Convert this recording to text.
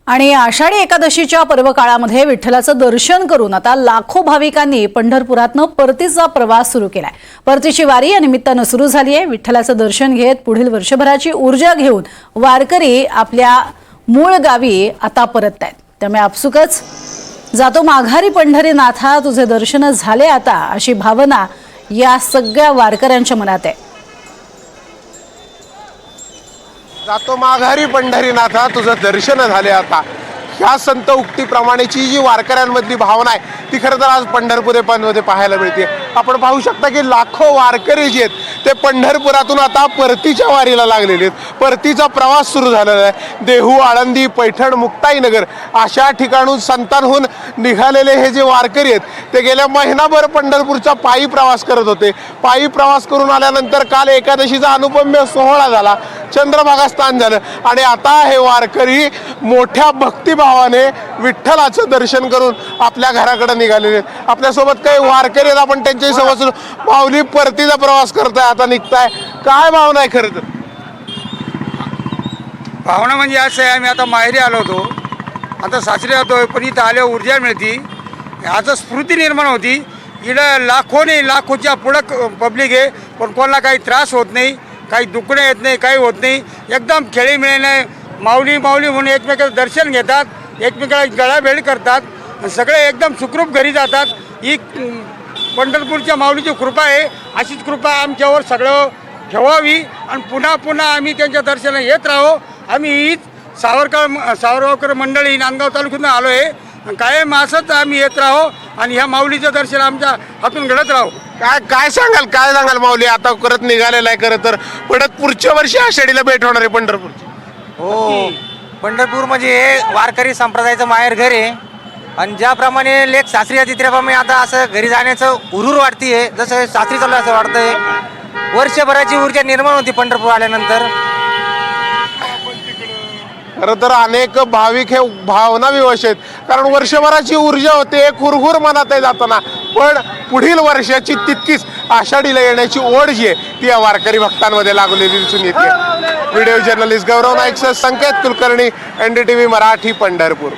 आणि आषाढी एकादशीच्या पर्वकाळामध्ये विठ्ठलाचं दर्शन करून आता लाखो भाविकांनी पंढरपुरातनं परतीचा प्रवास सुरू केलाय। परतीची वारी या निमित्तानं सुरू झाली आहे। विठ्ठलाचं दर्शन घेत पुढील वर्षभराची ऊर्जा घेऊन वारकरी आपल्या मूळ गावी आता परततायत। त्यामुळे आपसुकच जातो माघारी पंढरीनाथा, तुझे दर्शन झाले आता, अशी भावना या सगळ्या वारकऱ्यांच्या मनात आहे। जातो माघारी पंढरीनाथा, तुझं दर्शन झाले आता, ह्या संत उक्तीप्रमाणेची जी वारकऱ्यांमधली भावना आहे ती खरं तर आज पंढरपूरमध्ये पाहायला मिळते। आपण पाहू शकता की लाखो वारकरी जे आहेत ते पंढरपुरातून आता परतीच्या वारीला लागलेले आहेत। परतीचा प्रवास सुरू झालेला आहे। देहू, आळंदी, पैठण, मुक्ताईनगर अशा ठिकाणून संतांहून निघालेले हे जे वारकरी आहेत ते गेल्या महिनाभर पंढरपूरचा पायी प्रवास करत होते। पायी प्रवास करून आल्यानंतर काल एकादशीचा अनुपम्य सोहळा झाला, चंद्रभागा स्नान झालं आणि आता हे वारकरी मोठ्या भक्तिभावाने विठ्ठलाचं दर्शन करून आपल्या घराकडे निघालेले आहेत। आपल्यासोबत काही वारकरी आहेत, आपण त्यांच्याही सोबत माऊली परतीचा प्रवास करताय, आता निघताय, काय भावना आहे? खरं तर भावना म्हणजे असं आहे, आम्ही आता माहेरी आलो होतो, आता सासरी होतो, पण इथं आल्यावर ऊर्जा मिळती, आता स्फूर्ती निर्माण होती। इकडं लाखोच्या पुढं पब्लिक आहे, पण कोणाला काही त्रास होत नाही, काही दुखणं येत नाही, काही होत नाही, एकदम खेळीमेळीने माऊली म्हणून एकमेकाचं दर्शन घेतात, एकमेकाला गळाभेट करतात, सगळे एकदम सुखरूप घरी जातात। ही पंढरपूरच्या माऊलीची कृपा आहे। अशीच कृपा आमच्यावर सगळं ठेवावी आणि पुन्हा पुन्हा आम्ही त्यांच्या दर्शनाला येत राहो। आम्ही हीच सावरगावकर मंडळी नांदगाव तालुक्यातून आलो आहे, कायम असंच आम्ही येत राहो आणि ह्या माऊलीचं दर्शन आमच्या हातून घडत राहो। काय सांगाल माऊली? आता करत निघालेला आहे खरं तर, परत पुढच्या वर्षी आषाढीला भेट होणार आहे पंढरपूरची। हो, पंढरपूर म्हणजे हे वारकरी संप्रदायाचं माहेर घर आहे आणि ज्याप्रमाणे लेख सासरी आहे त्याप्रमाणे आता असं घरी जाण्याचं हुरूर वाटते। जसं सासरी चालू असं वाटतंय, वर्षभराची ऊर्जा निर्माण होती पंढरपूर आल्यानंतर। खरं तर अनेक भाविक हे भावना विवश आहेत, कारण वर्षभराची ऊर्जा होते, एक हुरहुर मनात आहे जाताना, पण पुढील वर्षाची तितकीच आषाढीला येण्याची ओढ जी आहे ती या वारकरी भक्तांमध्ये लागलेली दिसून येते। व्हिडिओ जर्नलिस्ट गौरव नाईकसह संकेत कुलकर्णी, NDTV मराठी, पंढरपूर।